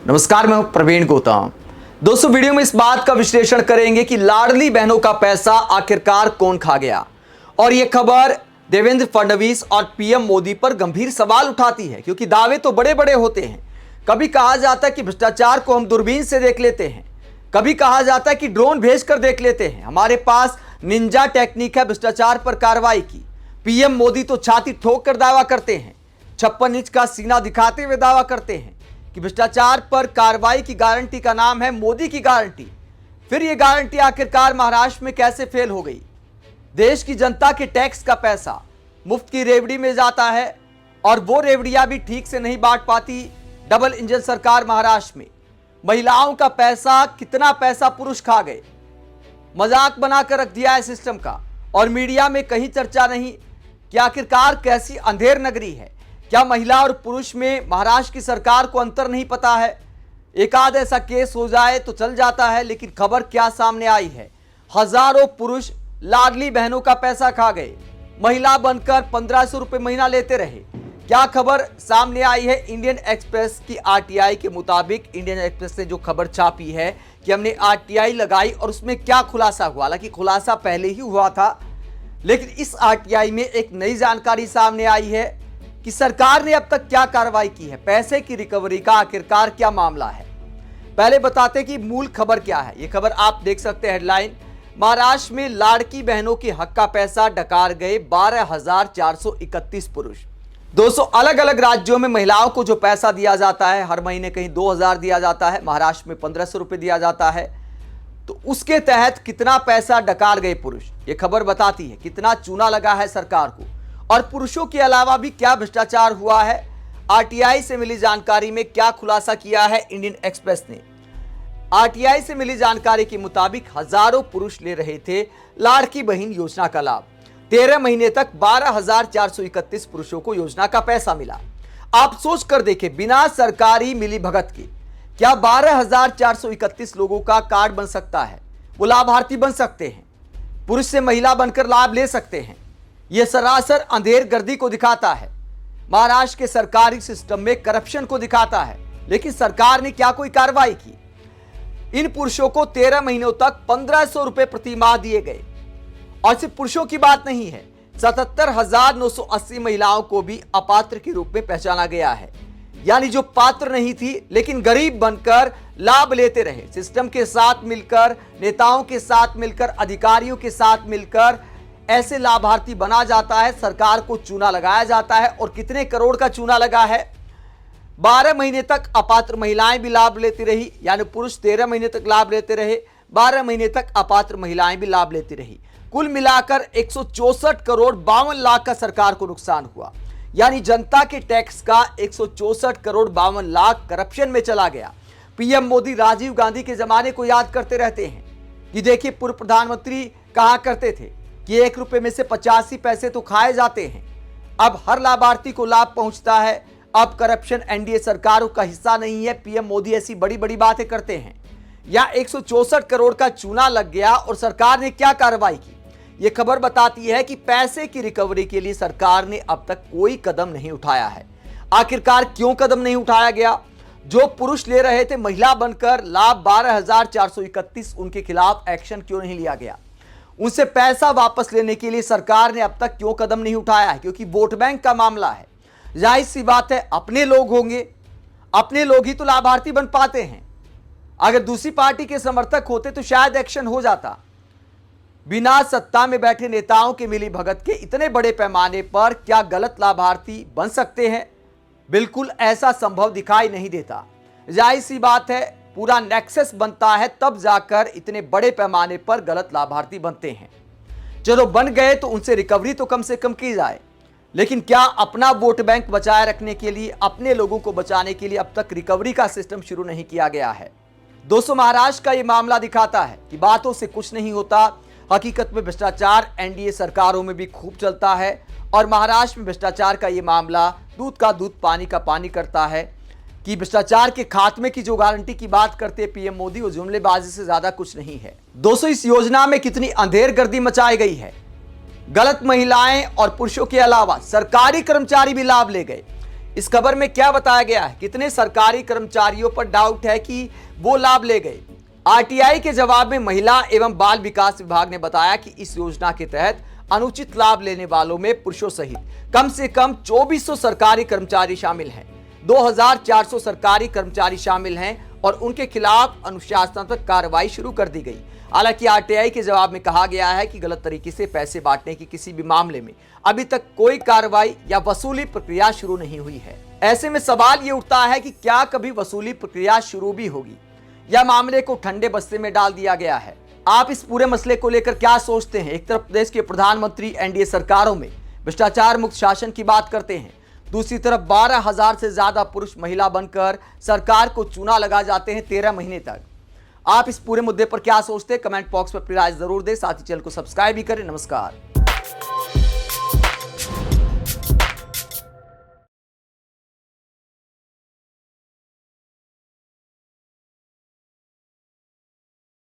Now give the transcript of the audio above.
नमस्कार, मैं हूं प्रवीण गौतम। दोस्तों, वीडियो में इस बात का विश्लेषण करेंगे कि लाडली बहनों का पैसा आखिरकार कौन खा गया। और यह खबर देवेंद्र फडणवीस और पीएम मोदी पर गंभीर सवाल उठाती है, क्योंकि दावे तो बड़े बड़े होते हैं। कभी कहा जाता है कि भ्रष्टाचार को हम दूरबीन से देख लेते हैं, कभी कहा जाता है कि ड्रोन भेजकर देख लेते हैं, हमारे पास निंजा टेक्निक है भ्रष्टाचार पर कार्रवाई की। पीएम मोदी तो छाती ठोक कर दावा करते हैं, 56 इंच का सीना दिखाते हुए दावा करते हैं कि भ्रष्टाचार पर कार्रवाई की गारंटी का नाम है मोदी की गारंटी। फिर यह गारंटी आखिरकार महाराष्ट्र में कैसे फेल हो गई? देश की जनता के टैक्स का पैसा मुफ्त की रेवड़ी में जाता है और वो रेवड़ियां भी ठीक से नहीं बांट पाती डबल इंजन सरकार महाराष्ट्र में। महिलाओं का पैसा, कितना पैसा पुरुष खा गए, मजाक बनाकर रख दिया है सिस्टम का। और मीडिया में कहीं चर्चा नहीं कि आखिरकार कैसी अंधेर नगरी है। क्या महिला और पुरुष में महाराष्ट्र की सरकार को अंतर नहीं पता है? एक आध ऐसा केस हो जाए तो चल जाता है, लेकिन खबर क्या सामने आई है? हजारों पुरुष लाडली बहनों का पैसा खा गए, महिला बनकर 1500 रुपए महीना लेते रहे। क्या खबर सामने आई है? इंडियन एक्सप्रेस की आरटीआई के मुताबिक इंडियन एक्सप्रेस ने जो खबर छापी है कि हमने आरटीआई लगाई और उसमें क्या खुलासा हुआ। हालांकि खुलासा पहले ही हुआ था, लेकिन इस आरटीआई में एक नई जानकारी सामने आई है कि सरकार ने अब तक क्या कार्रवाई की है। पैसे की रिकवरी का आखिरकार क्या मामला है? पहले बताते कि मूल खबर क्या है। यह खबर आप देख सकते हैं, हेडलाइन, महाराष्ट्र में लाड़की बहनों के हक का पैसा डकार गए 12,431 पुरुष। 200 अलग अलग राज्यों में महिलाओं को जो पैसा दिया जाता है, हर महीने कहीं 2,000 दिया जाता है, महाराष्ट्र में 1,500 रुपए दिया जाता है, तो उसके तहत कितना पैसा डकार गए पुरुष, यह खबर बताती है। कितना चूना लगा है सरकार को और पुरुषों के अलावा भी क्या भ्रष्टाचार हुआ है। आरटीआई से मिली जानकारी में क्या खुलासा किया है इंडियन एक्सप्रेस ने। आरटीआई से मिली जानकारी के मुताबिक हजारों पुरुष ले रहे थे लाड़की बहन योजना का लाभ। 13 महीने तक 12,431 पुरुषों को योजना का पैसा मिला। आप सोच कर देखें, बिना सरकारी मिली भगत के क्या 12,431 लोगों का कार्ड बन सकता है? वो लाभार्थी बन सकते हैं, पुरुष से महिला बनकर लाभ ले सकते हैं। यह सरासर अंधेर गर्दी को दिखाता है, महाराष्ट्र के सरकारी सिस्टम में करप्शन को दिखाता है। लेकिन सरकार ने क्या कोई कार्रवाई की? इन पुरुषों को 13 महीनों तक 1,500 रुपए प्रति माह दिए गए। और सिर्फ पुरुषों की बात नहीं है, 77,980 महिलाओं को भी अपात्र के रूप में पहचाना गया है। यानी जो पात्र नहीं थी लेकिन गरीब बनकर लाभ लेते रहे। सिस्टम के साथ मिलकर, नेताओं के साथ मिलकर, अधिकारियों के साथ मिलकर ऐसे लाभार्थी बना जाता है, सरकार को चूना लगाया जाता है। और कितने करोड़ का चूना लगा है? 12 महीने तक अपात्र महिलाएं भी लाभ लेती रही, यानी पुरुष 13 महीने तक लाभ लेते रहे, 12 महीने तक अपात्र महिलाएं भी लाभ लेती रही। कुल मिलाकर 164 करोड़ 52 लाख का सरकार को नुकसान हुआ। यानी जनता के टैक्स का 164 करोड़ 52 लाख करप्शन में चला गया। पीएम मोदी राजीव गांधी के जमाने को याद करते रहते हैं कि देखिए, पूर्व प्रधानमंत्री कहा करते थे कि 1 रुपए में से 85 पैसे तो खाए जाते हैं। अब हर लाभार्थी को लाभ पहुंचता है। अब करप्शन एनडीए सरकारों का हिस्सा नहीं है। पीएम मोदी ऐसी बड़ी बड़ी बातें करते हैं। या 164 करोड़ का चूना लग गया और सरकार ने क्या कार्रवाई की? यह खबर बताती है कि पैसे की रिकवरी के लिए सरकार ने अब तक कोई कदम नहीं उठाया है। आखिरकार क्यों कदम नहीं उठाया गया? जो पुरुष ले रहे थे महिला बनकर लाभ 12,431, उनके खिलाफ एक्शन क्यों नहीं लिया गया? उनसे पैसा वापस लेने के लिए सरकार ने अब तक क्यों कदम नहीं उठाया है? क्योंकि वोट बैंक का मामला है। जाहिर सी बात है, अपने लोग होंगे, अपने लोग ही तो लाभार्थी बन पाते हैं। अगर दूसरी पार्टी के समर्थक होते तो शायद एक्शन हो जाता। बिना सत्ता में बैठे नेताओं के मिली भगत के इतने बड़े पैमाने पर क्या गलत लाभार्थी बन सकते हैं? बिल्कुल ऐसा संभव दिखाई नहीं देता। जाहिर सी बात है, पूरा नेक्सस बनता है तब जाकर इतने बड़े पैमाने पर गलत लाभार्थी बनते हैं। चलो बन गए तो उनसे रिकवरी तो कम से कम की जाए, लेकिन क्या अपना वोट बैंक बचाए रखने के लिए, अपने लोगों को बचाने के लिए अब तक रिकवरी का सिस्टम शुरू नहीं किया गया है? दोस्तों, महाराष्ट्र का यह मामला दिखाता है कि बातों से कुछ नहीं होता। हकीकत में भ्रष्टाचार एनडीए सरकारों में भी खूब चलता है और महाराष्ट्र में भ्रष्टाचार का यह मामला दूध का दूध पानी का पानी करता है कि भ्रष्टाचार के खात्मे की जो गारंटी की बात करते हैं पीएम मोदी, वो जुमलेबाजी से ज्यादा कुछ नहीं है। दोस्तों, इस योजना में कितनी अंधेर गर्दी मचाई गई है। गलत महिलाएं और पुरुषों के अलावा सरकारी कर्मचारी भी लाभ ले गए। इस खबर में क्या बताया गया है, कितने सरकारी कर्मचारियों पर डाउट है कि वो लाभ ले गए। आरटीआई के जवाब में महिला एवं बाल विकास विभाग ने बताया कि इस योजना के तहत अनुचित लाभ लेने वालों में पुरुषों सहित कम से कम 2400 सरकारी कर्मचारी शामिल हैं। 2400 सरकारी कर्मचारी शामिल हैं और उनके खिलाफ अनुशासनात्मक कार्रवाई शुरू कर दी गई। हालांकि आरटीआई के जवाब में कहा गया है कि गलत तरीके से पैसे बांटने की किसी भी मामले में अभी तक कोई कार्रवाई या वसूली प्रक्रिया शुरू नहीं हुई है। ऐसे में सवाल ये उठता है कि क्या कभी वसूली प्रक्रिया शुरू भी होगी या मामले को ठंडे बस्ते में डाल दिया गया है। आप इस पूरे मसले को लेकर क्या सोचते हैं? एक तरफ प्रदेश के प्रधानमंत्री एनडीए सरकारों में भ्रष्टाचार मुक्त शासन की बात करते हैं, दूसरी तरफ 12,000 से ज्यादा पुरुष महिला बनकर सरकार को चूना लगा जाते हैं 13 महीने तक। आप इस पूरे मुद्दे पर क्या सोचते हैं? कमेंट बॉक्स में अपनी राय जरूर दें, साथ ही चैनल को सब्सक्राइब भी करें। नमस्कार।